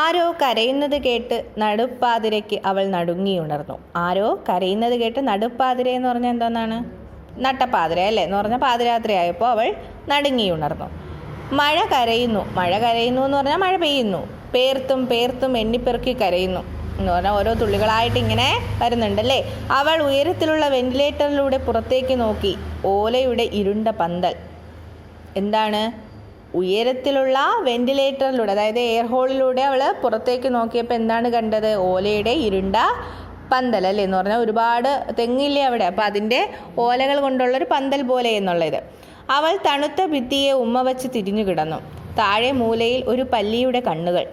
ആരോ കരയുന്നത് കേട്ട് നടുപ്പാതിരയ്ക്ക് അവൾ നടുങ്ങിയുണർന്നു. ആരോ കരയുന്നത് കേട്ട് നടുപ്പാതിര എന്ന് പറഞ്ഞാൽ എന്തോന്നാണ്? നട്ടപ്പാതിര അല്ലേ എന്ന് പറഞ്ഞാൽ പാതിരാത്രിയായപ്പോൾ അവൾ നടുങ്ങിയുണർന്നു. മഴ കരയുന്നു. മഴ കരയുന്നു എന്ന് പറഞ്ഞാൽ മഴ പെയ്യുന്നു. പേർത്തും പേർത്തും എണ്ണിപ്പെറുക്കി കരയുന്നു എന്ന് പറഞ്ഞാൽ ഓരോ തുള്ളികളായിട്ട് ഇങ്ങനെ വരുന്നുണ്ടല്ലേ. അവൾ ഉയരത്തിലുള്ള വെന്റിലേറ്ററിലൂടെ പുറത്തേക്ക് നോക്കി. ഓലയുടെ ഇരുണ്ട പന്തൽ. എന്താണ്? ഉയരത്തിലുള്ള വെന്റിലേറ്ററിലൂടെ, അതായത് എയർ ഹോളിലൂടെ അവൾ പുറത്തേക്ക് നോക്കിയപ്പോൾ എന്താണ് കണ്ടത്? ഓലയുടെ ഇരുണ്ട പന്തൽ അല്ലേ എന്ന് പറഞ്ഞാൽ ഒരുപാട് തെങ്ങില്ലേ അവിടെ, അപ്പം അതിൻ്റെ ഓലകൾ കൊണ്ടുള്ളൊരു പന്തൽ പോലെ എന്നുള്ളത്. അവൾ തണുത്ത ഭിത്തിയെ ഉമ്മ വച്ച് തിരിഞ്ഞു കിടന്നു. താഴെ മൂലയിൽ ഒരു പല്ലിയുടെ കണ്ണുകൾ.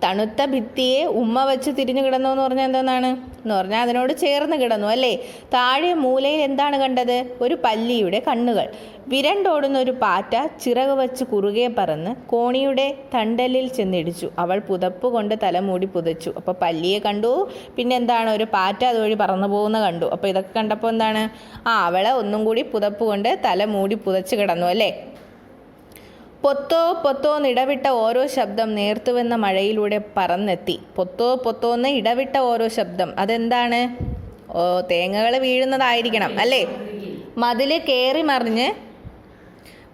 തണുത്ത ഭിത്തിയെ ഉമ്മ വെച്ച് തിരിഞ്ഞു കിടന്നു എന്ന് പറഞ്ഞാൽ എന്താണ് എന്ന് പറഞ്ഞാൽ അതിനോട് ചേർന്ന് കിടന്നു അല്ലേ. താഴെ മൂലയിൽ എന്താണ് കണ്ടത്? ഒരു പല്ലിയുടെ കണ്ണുകൾ. വിരണ്ടോടുന്ന ഒരു പാറ്റ ചിറക് വച്ച് കുറുകെ പറന്ന് കോണിയുടെ തണ്ടലിൽ ചെന്നിടിച്ചു. അവൾ പുതപ്പ് കൊണ്ട് തലമൂടി പുതച്ചു. അപ്പോൾ പല്ലിയെ കണ്ടു, പിന്നെ എന്താണ്? ഒരു പാറ്റ അതുവഴി പറന്നു പോകുന്ന കണ്ടു. അപ്പോൾ ഇതൊക്കെ കണ്ടപ്പോൾ എന്താണ്? അവളെ ഒന്നും കൂടി പുതപ്പ് കൊണ്ട് തലമൂടി പുതച്ച് കിടന്നു അല്ലേ. പൊത്തോ പൊത്തോന്ന് ഇടവിട്ട ഓരോ ശബ്ദം നേർത്തുവെന്ന മഴയിലൂടെ പറന്നെത്തി. പൊത്തോ പൊത്തോന്ന് ഇടവിട്ട ഓരോ ശബ്ദം, അതെന്താണ്? തേങ്ങകൾ വീഴുന്നതായിരിക്കണം അല്ലേ. മതിൽ കയറി മറിഞ്ഞ്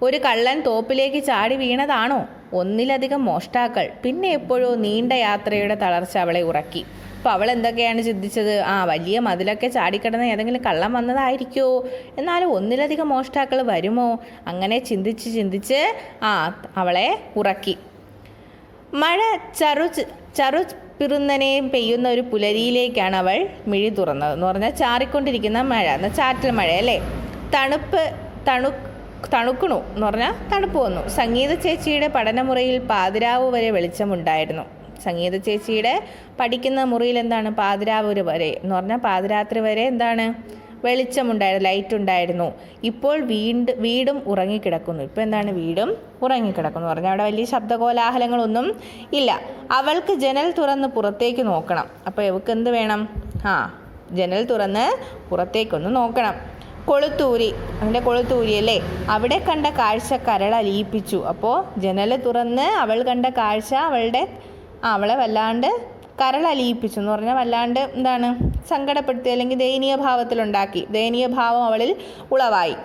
ഒരു കള്ളൻ തോപ്പിലേക്ക് ചാടി വീണതാണോ? ഒന്നിലധികം മോഷ്ടാക്കൾ. പിന്നെ എപ്പോഴോ നീണ്ട യാത്രയുടെ തളർച്ച അവളെ ഉറക്കി. അപ്പോൾ അവൾ എന്തൊക്കെയാണ് ചിന്തിച്ചത്? വലിയ മതിലൊക്കെ ചാടിക്കിടന്ന് ഏതെങ്കിലും കള്ളം വന്നതായിരിക്കുമോ? എന്നാലും ഒന്നിലധികം മോഷ്ടാക്കൾ വരുമോ? അങ്ങനെ ചിന്തിച്ച് അവളെ ഉറക്കി. മഴ ചറു പിറുന്നനെയും പെയ്യുന്ന ഒരു പുലരിയിലേക്കാണ് അവൾ മിഴി തുറന്നത് എന്ന് പറഞ്ഞാൽ ചാറിക്കൊണ്ടിരിക്കുന്ന മഴ, എന്നാൽ ചാറ്റൽ മഴ അല്ലേ. തണുക്കണു എന്ന് പറഞ്ഞാൽ തണുപ്പ് വന്നു. സംഗീത ചേച്ചിയുടെ പഠനമുറിയിൽ പാതിരാവ് വരെ വെളിച്ചമുണ്ടായിരുന്നു. സംഗീത ചേച്ചിയുടെ പഠിക്കുന്ന മുറിയിൽ എന്താണ്? പാതിരാവ് വരെ എന്ന് പറഞ്ഞാൽ പാതിരാത്രി വരെ എന്താണ്? വെളിച്ചമുണ്ടായിരുന്നു, ലൈറ്റ് ഉണ്ടായിരുന്നു. ഇപ്പോൾ വീടും ഉറങ്ങിക്കിടക്കുന്നു. ഇപ്പോൾ എന്താണ്? വീടും ഉറങ്ങിക്കിടക്കുന്നു പറഞ്ഞാൽ അവിടെ വലിയ ശബ്ദകോലാഹലങ്ങളൊന്നും ഇല്ല. അവൾക്ക് ജനൽ തുറന്ന് പുറത്തേക്ക് നോക്കണം. അപ്പോൾ ഇവൾക്ക് എന്ത് വേണം? ജനൽ തുറന്ന് പുറത്തേക്കൊന്ന് നോക്കണം. കൊളുത്തൂരി, അതിൻ്റെ കൊളുത്തൂരി അല്ലേ. അവിടെ കണ്ട കാഴ്ച കരളലിയിപ്പിച്ചു. അപ്പോൾ ജനൽ തുറന്ന് അവൾ കണ്ട കാഴ്ച അവളെ വല്ലാണ്ട് കരളലിയിപ്പിച്ചു എന്ന് പറഞ്ഞാൽ വല്ലാണ്ട് എന്താണ്? സങ്കടപ്പെടുത്തി, അല്ലെങ്കിൽ ദയനീയ ഭാവം അവളിൽ ഉളവായി.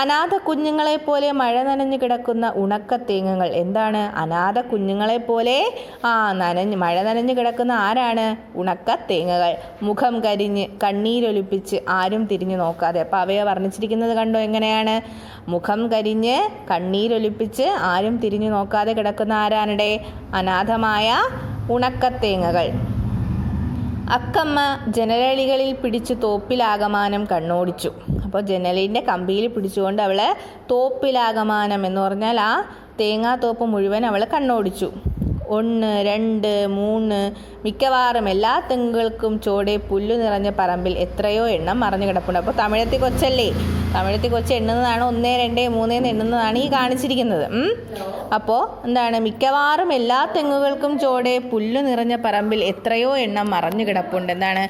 അനാഥ കുഞ്ഞുങ്ങളെപ്പോലെ മഴ നനഞ്ഞു കിടക്കുന്ന ഉണക്കത്തേങ്ങകൾ. എന്താണ്? അനാഥ കുഞ്ഞുങ്ങളെപ്പോലെ മഴ നനഞ്ഞു കിടക്കുന്ന ആരാണ്? ഉണക്കത്തേങ്ങകൾ. മുഖം കരിഞ്ഞ് കണ്ണീരൊലിപ്പിച്ച് ആരും തിരിഞ്ഞു നോക്കാതെ. അപ്പോൾ അവയെ വർണ്ണിച്ചിരിക്കുന്നത് കണ്ടോ എങ്ങനെയാണ്? മുഖം കരിഞ്ഞ് കണ്ണീരൊലിപ്പിച്ച് ആരും തിരിഞ്ഞു നോക്കാതെ കിടക്കുന്ന ആരാണിടെ? അനാഥമായ ഉണക്കത്തേങ്ങകൾ. അക്കമ്മ ജനലഴികളിൽ പിടിച്ചു തോപ്പിലാകമാനം കണ്ണോടിച്ചു. അപ്പോൾ ജനലിൻ്റെ കമ്പിയിൽ പിടിച്ചുകൊണ്ട് അവൾ തോപ്പിലാകമാനം എന്ന് പറഞ്ഞാൽ ആ തേങ്ങാത്തോപ്പ് മുഴുവൻ അവൾ കണ്ണോടിച്ചു. 1, 2, 3 മിക്കവാറും എല്ലാ തെങ്ങുകൾക്കും ചോടെ പുല്ലു നിറഞ്ഞ പറമ്പിൽ എത്രയോ എണ്ണം മറഞ്ഞു കിടപ്പുണ്ട്. അപ്പോൾ തമിഴത്തി കൊച്ചല്ലേ, തമിഴത്തി കൊച്ച് എണ്ണുന്നതാണ് 1, 2, 3 എണ്ണുന്നതാണ് ഈ കാണിച്ചിരിക്കുന്നത്. അപ്പോൾ എന്താണ്? മിക്കവാറും എല്ലാ തെങ്ങുകൾക്കും ചോടെ പുല്ലു നിറഞ്ഞ പറമ്പിൽ എത്രയോ എണ്ണം മറഞ്ഞു കിടപ്പുണ്ട്. എന്താണ്?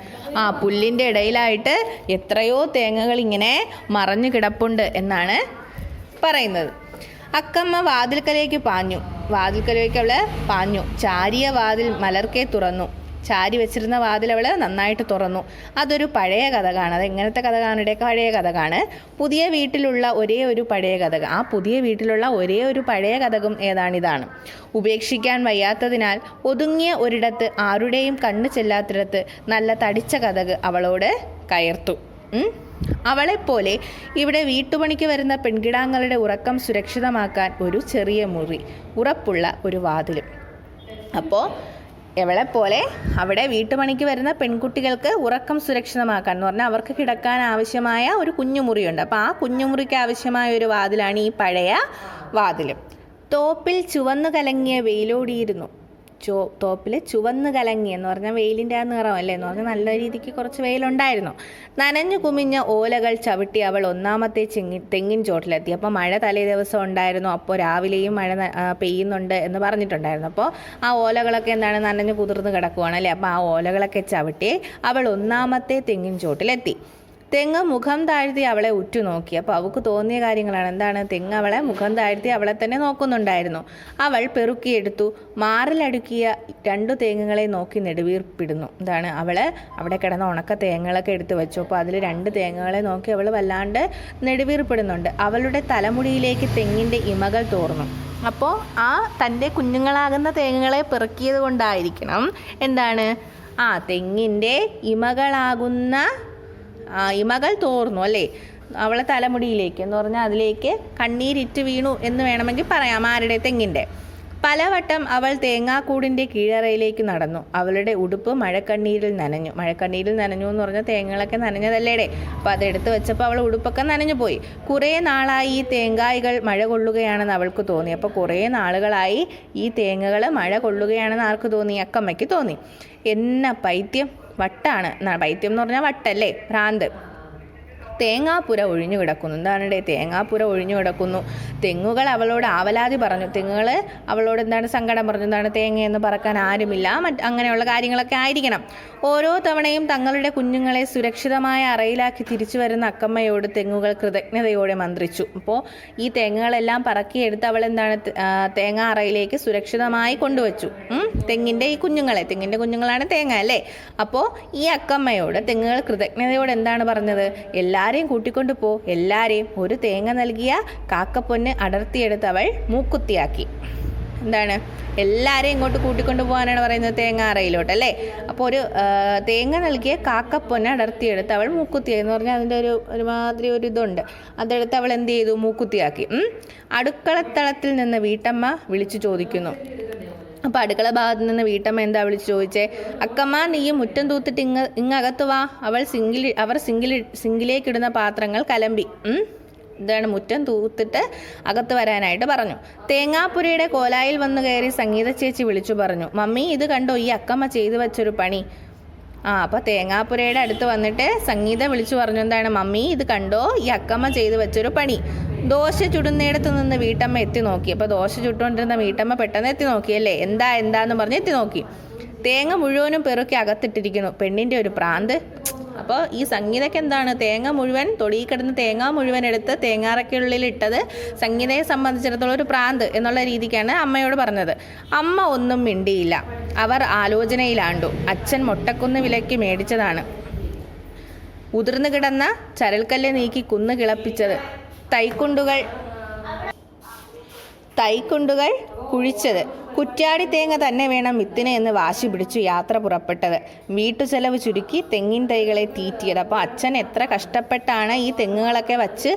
പുല്ലിൻ്റെ ഇടയിലായിട്ട് എത്രയോ തേങ്ങകൾ ഇങ്ങനെ മറഞ്ഞു കിടപ്പുണ്ട് എന്നാണ് പറയുന്നത്. അക്കമ്മ വാതിൽക്കലേക്ക് അവൾ പാഞ്ഞു. ചാരിയ വാതിൽ മലർക്കെ തുറന്നു. ചാരി വെച്ചിരുന്ന വാതിൽ അവൾ നന്നായിട്ട് തുറന്നു. അതൊരു പഴയ കഥകാണ്. അത് എങ്ങനത്തെ കഥകാണ്? പഴയ കഥകാണ്. പുതിയ വീട്ടിലുള്ള ഒരേ ഒരു പഴയ കഥക. ആ പുതിയ വീട്ടിലുള്ള ഒരേ ഒരു പഴയ കഥകം ഏതാണിതാണ്. ഉപേക്ഷിക്കാൻ വയ്യാത്തതിനാൽ ഒതുങ്ങിയ ഒരിടത്ത്, ആരുടെയും കണ്ണ് ചെല്ലാത്തിടത്ത് നല്ല തടിച്ച കഥക് അവളോട് കയർത്തു. അവളെപ്പോലെ ഇവിടെ വീട്ടുപണിക്ക് വരുന്ന പെൺകിടാങ്ങളുടെ ഉറക്കം സുരക്ഷിതമാക്കാൻ ഒരു ചെറിയ മുറി, ഉറപ്പുള്ള ഒരു വാതിലും. അപ്പോൾ എവളെപ്പോലെ അവിടെ വീട്ടുപണിക്ക് വരുന്ന പെൺകുട്ടികൾക്ക് ഉറക്കം സുരക്ഷിതമാക്കാൻ എന്ന് പറഞ്ഞാൽ അവർക്ക് കിടക്കാൻ ആവശ്യമായ ഒരു കുഞ്ഞുമുറിയുണ്ട്. അപ്പോൾ ആ കുഞ്ഞുമുറിക്ക് ആവശ്യമായ ഒരു വാതിലാണ് ഈ പഴയ വാതിലും. തോപ്പിൽ ചുവന്നു കലങ്ങിയ വെയിലോടിയിരുന്നു. തോപ്പിൽ ചുവന്ന് കലങ്ങി എന്ന് പറഞ്ഞാൽ വെയിലിൻ്റെ ആ നിറമല്ലേ എന്ന് പറഞ്ഞാൽ നല്ല രീതിക്ക് കുറച്ച് വെയിലുണ്ടായിരുന്നു. നനഞ്ഞു കുമിഞ്ഞ ഓലകൾ ചവിട്ടി അവൾ ഒന്നാമത്തെ തെങ്ങിൻ ചോട്ടിലെത്തി. അപ്പോൾ മഴ തലേ ദിവസം ഉണ്ടായിരുന്നു. അപ്പോൾ രാവിലെയും മഴ പെയ്യുന്നുണ്ട് എന്ന് പറഞ്ഞിട്ടുണ്ടായിരുന്നു. അപ്പോൾ ആ ഓലകളൊക്കെ എന്താണ്? നനഞ്ഞു കുതിർന്ന് കിടക്കുവാണ് അല്ലേ. അപ്പോൾ ആ ഓലകളൊക്കെ ചവിട്ടി അവൾ ഒന്നാമത്തെ തെങ്ങിൻ ചോട്ടിലെത്തി. തെങ്ങ് മുഖം താഴ്ത്തി അവളെ ഉറ്റുനോക്കി. അപ്പോൾ അവൾക്ക് തോന്നിയ കാര്യങ്ങളാണ്. എന്താണ്? തെങ്ങ് അവളെ മുഖം താഴ്ത്തി അവളെ തന്നെ നോക്കുന്നുണ്ടായിരുന്നു. അവൾ പെറുക്കിയെടുത്തു. മാറിലടുക്കിയ 2 തേങ്ങകളെ നോക്കി നെടുവീർപ്പിടുന്നു. എന്താണ്? അവൾ അവിടെ കിടന്ന ഉണക്ക തേങ്ങകളൊക്കെ എടുത്ത് വെച്ചു. അപ്പോൾ അതിൽ 2 തേങ്ങകളെ നോക്കി അവൾ വല്ലാണ്ട് നെടുവീർപ്പിടുന്നുണ്ട്. അവളുടെ തലമുടിയിലേക്ക് തെങ്ങിൻ്റെ ഇമകൾ തോർന്നു. അപ്പോൾ ആ തൻ്റെ കുഞ്ഞുങ്ങളാകുന്ന തേങ്ങകളെ പെറുക്കിയത് കൊണ്ടായിരിക്കണം എന്താണ് തെങ്ങിൻ്റെ ഇമകൾ തോർന്നു അല്ലേ അവളെ തലമുടിയിലേക്ക് എന്ന് പറഞ്ഞാൽ അതിലേക്ക് കണ്ണീരിറ്റ് വീണു എന്ന് വേണമെങ്കിൽ പറയാം. ആരുടെ? തെങ്ങിൻ്റെ. പലവട്ടം അവൾ തേങ്ങാക്കൂടിൻ്റെ കീഴറയിലേക്ക് നടന്നു. അവളുടെ ഉടുപ്പ് മഴക്കണ്ണീരിൽ നനഞ്ഞു. മഴക്കണ്ണീരിൽ നനഞ്ഞു എന്ന് പറഞ്ഞാൽ തേങ്ങകളൊക്കെ നനഞ്ഞതല്ലേടെ. അപ്പോൾ അതെടുത്ത് വെച്ചപ്പോൾ അവൾ ഉടുപ്പൊക്കെ നനഞ്ഞു പോയി. കുറേ നാളായി ഈ തേങ്ങായികൾ മഴ കൊള്ളുകയാണെന്ന് അവൾക്ക് തോന്നി. അപ്പോൾ കുറേ നാളുകളായി ഈ തേങ്ങകൾ മഴ കൊള്ളുകയാണെന്ന് ആർക്ക് തോന്നി? അക്കമ്മയ്ക്ക് തോന്നി. എന്ന പൈത്യം, വട്ടാണ്. പൈത്യം എന്ന് പറഞ്ഞാൽ വട്ടല്ലേ, ഭ്രാന്ത്. തേങ്ങാപ്പുര ഒഴിഞ്ഞു കിടക്കുന്നു. എന്താണ്? തേങ്ങാപ്പുര ഒഴിഞ്ഞു കിടക്കുന്നു. തെങ്ങുകൾ അവളോട് ആവലാതി പറഞ്ഞു. തെങ്ങുകൾ അവളോട് എന്താണ്? സങ്കടം പറഞ്ഞു. എന്താണ്? തേങ്ങയെന്ന് പറക്കാൻ ആരുമില്ല, അങ്ങനെയുള്ള കാര്യങ്ങളൊക്കെ ആയിരിക്കണം. ഓരോ തവണയും തങ്ങളുടെ കുഞ്ഞുങ്ങളെ സുരക്ഷിതമായ അറയിലാക്കി തിരിച്ചു വരുന്ന അക്കമ്മയോട് തെങ്ങുകൾ കൃതജ്ഞതയോടെ മന്ത്രിച്ചു. അപ്പോൾ ഈ തെങ്ങുകളെല്ലാം പറക്കിയെടുത്ത് അവൾ എന്താണ്? തേങ്ങ അറയിലേക്ക് സുരക്ഷിതമായി കൊണ്ടുവച്ചു. തെങ്ങിൻ്റെ തെങ്ങിൻ്റെ കുഞ്ഞുങ്ങളാണ് തേങ്ങ അല്ലേ. അപ്പോൾ ഈ അക്കമ്മയോട് തെങ്ങുകൾ കൃതജ്ഞതയോടെ എന്താണ് പറഞ്ഞത്? എല്ലാവരെയും കൂട്ടിക്കൊണ്ട് പോ, എല്ലാവരെയും. ഒരു തേങ്ങ നൽകിയ കാക്കപ്പൊന്ന് അടർത്തിയെടുത്ത് അവൾ മൂക്കുത്തിയാക്കി. എന്താണ്? എല്ലാവരെയും ഇങ്ങോട്ട് കൂട്ടിക്കൊണ്ട് പോകാനാണ് പറയുന്നത്, തേങ്ങാറയിലോട്ട് അല്ലേ. അപ്പോൾ ഒരു തേങ്ങ നൽകിയ കാക്കപ്പൊന്ന് അടർത്തിയെടുത്ത് അവൾ മൂക്കുത്തിയായി എന്ന് പറഞ്ഞാൽ അതിൻ്റെ ഒരുമാതിരി ഒരു ഇതുണ്ട്. അതെടുത്ത് അവൾ എന്ത് ചെയ്തു? മൂക്കുത്തിയാക്കി. അടുക്കളത്തളത്തിൽ നിന്ന് വീട്ടമ്മ വിളിച്ചു ചോദിക്കുന്നു. അപ്പോൾ അടുക്കള ഭാഗത്ത് നിന്ന് വീട്ടമ്മ എന്താ വിളിച്ച് ചോദിച്ചേ? അക്കമ്മ, നീ മുറ്റം തൂത്തിട്ട് ഇങ്ങകത്ത് വാ. അവർ സിങ്കിലേക്കിടുന്ന പാത്രങ്ങൾ കലമ്പി. ഇതാണ്, മുറ്റം തൂത്തിട്ട് അകത്ത് വരാനായിട്ട് പറഞ്ഞു. തേങ്ങാപ്പുരയുടെ കോലായിൽ വന്നു കയറി സംഗീത ചേച്ചി വിളിച്ചു പറഞ്ഞു, മമ്മി ഇത് കണ്ടോ ഈ അക്കമ്മ ചെയ്തു വെച്ചൊരു പണി. അപ്പോൾ തേങ്ങാപ്പുരയുടെ അടുത്ത് വന്നിട്ട് സംഗീത വിളിച്ചു പറഞ്ഞു, എന്താണ്? മമ്മി ഇത് കണ്ടോ ഈ അക്കമ്മ ചെയ്തു വെച്ചൊരു പണി. ദോശ ചുടുന്നിടത്ത് നിന്ന് വീട്ടമ്മ എത്തി നോക്കി. അപ്പോൾ ദോശ ചുട്ടുകൊണ്ടിരുന്ന വീട്ടമ്മ പെട്ടെന്ന് എത്തി നോക്കിയല്ലേ, എന്താന്ന് പറഞ്ഞ് എത്തി നോക്കി. തേങ്ങ മുഴുവനും പെറുക്കി അകത്തിട്ടിരിക്കുന്നു. പെണ്ണിൻ്റെ ഒരു പ്രാന്ത്. അപ്പോൾ ഈ സംഗീതയ്ക്ക് എന്താണ്? തേങ്ങ മുഴുവൻ, തൊടിയിൽ കിടന്ന് തേങ്ങ മുഴുവൻ എടുത്ത് തേങ്ങാറയ്ക്കുള്ളിൽ ഇട്ടത് സംഗീതയെ സംബന്ധിച്ചിടത്തോളം ഒരു പ്രാന്ത് എന്നുള്ള രീതിക്കാണ് അമ്മയോട് പറഞ്ഞത്. അമ്മ ഒന്നും മിണ്ടിയില്ല. അവർ ആലോചനയിലാണ്ടു. അച്ഛൻ മൊട്ടക്കുന്ന് വിലയ്ക്ക് മേടിച്ചതാണ്. ഉതിർന്നു കിടന്ന ചരൽക്കല്ല് നീക്കി കുന്ന് കിളപ്പിച്ചത്. തൈക്കുണ്ടുകൾ കുഴിച്ചത്. കുറ്റ്യാടി തേങ്ങ തന്നെ വേണം വിത്തിന് എന്ന് വാശി പിടിച്ചു യാത്ര പുറപ്പെട്ടത്. വീട്ടുചെലവ് ചുരുക്കി തെങ്ങിൻ തൈകളെ തീറ്റിയത്. അപ്പോൾ അച്ഛൻ എത്ര കഷ്ടപ്പെട്ടാണ് ഈ തെങ്ങുകളൊക്കെ വച്ച്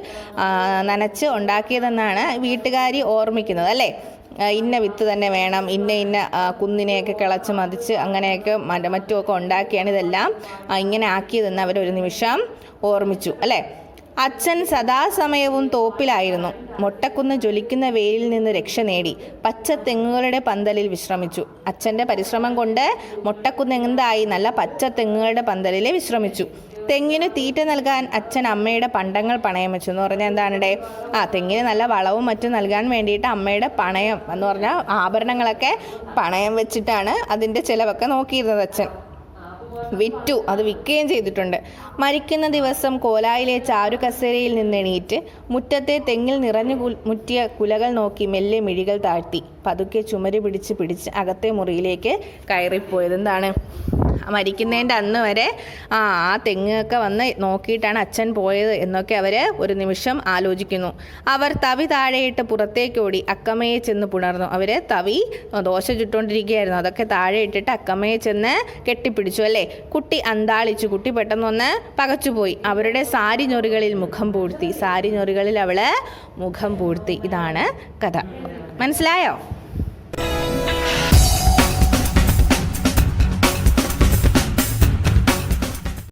നനച്ച് ഉണ്ടാക്കിയതെന്നാണ് വീട്ടുകാരി ഓർമ്മിക്കുന്നത് അല്ലേ. ഇന്ന വിത്ത് തന്നെ വേണം, ഇന്ന കുന്നിനെയൊക്കെ കിളച്ച് മതിച്ച് അങ്ങനെയൊക്കെ മറ്റുമൊക്കെ ഉണ്ടാക്കിയാണ് ഇതെല്ലാം ഇങ്ങനെ ആക്കിയതെന്ന് അവരൊരു നിമിഷം ഓർമ്മിച്ചു അല്ലേ. അച്ഛൻ സദാസമയവും തോപ്പിലായിരുന്നു. മൊട്ടക്കുന്ന് ജ്വലിക്കുന്ന വെയിലിൽ നിന്ന് രക്ഷ നേടി പച്ച തെങ്ങുകളുടെ പന്തലിൽ വിശ്രമിച്ചു. അച്ഛൻ്റെ പരിശ്രമം കൊണ്ട് മൊട്ടക്കുന്ന് എന്തായി? നല്ല പച്ച തെങ്ങുകളുടെ പന്തലിൽ വിശ്രമിച്ചു. തെങ്ങിന് തീറ്റ നൽകാൻ അച്ഛൻ അമ്മയുടെ പണ്ടങ്ങൾ പണയം വെച്ചു എന്ന് പറഞ്ഞാൽ എന്താണ്? തെങ്ങിന് നല്ല വളവും മറ്റും നൽകാൻ വേണ്ടിയിട്ട് അമ്മയുടെ പണയം എന്ന് പറഞ്ഞാൽ ആഭരണങ്ങളൊക്കെ പണയം വെച്ചിട്ടാണ് അതിൻ്റെ ചിലവൊക്കെ നോക്കിയിരുന്നത് അച്ഛൻ. വിറ്റു, അത് വിൽക്കുകയും ചെയ്തിട്ടുണ്ട്. മരിക്കുന്ന ദിവസം കോലായിലെ ചാരുകസേരയിൽ നിന്നെണീറ്റ് മുറ്റത്തെ തെങ്ങിൽ നിറഞ്ഞു മുറ്റിയ കുലകൾ നോക്കി മെല്ലെ മിഴികൾ താഴ്ത്തി പതുക്കെ ചുമര് പിടിച്ച് അകത്തെ മുറിയിലേക്ക് കയറിപ്പോയത്. എന്താണ്? മരിക്കുന്നതിൻ്റെ അന്ന് വരെ ആ തെങ്ങൊക്കെ വന്ന് നോക്കിയിട്ടാണ് അച്ഛൻ പോയത് എന്നൊക്കെ അവർ ഒരു നിമിഷം ആലോചിക്കുന്നു. അവർ തവി താഴെയിട്ട് പുറത്തേക്കോടി അക്കമ്മയെ ചെന്ന് പുണർന്നു. അവർ തവി ദോശ ചുട്ടുകൊണ്ടിരിക്കുകയായിരുന്നു, അതൊക്കെ താഴെ ഇട്ടിട്ട് അക്കമ്മയെ ചെന്ന് കെട്ടിപ്പിടിച്ചു അല്ലേ. കുട്ടി അന്താളിച്ചു. കുട്ടി പെട്ടെന്നൊന്ന് പകച്ചുപോയി. അവരുടെ സാരി ഞൊറികളിൽ മുഖം പൂഴ്ത്തി. സാരി ഞൊറികളിൽ അവൾ മുഖം പൂഴ്ത്തി. ഇതാണ് കഥ. മനസ്സിലായോ?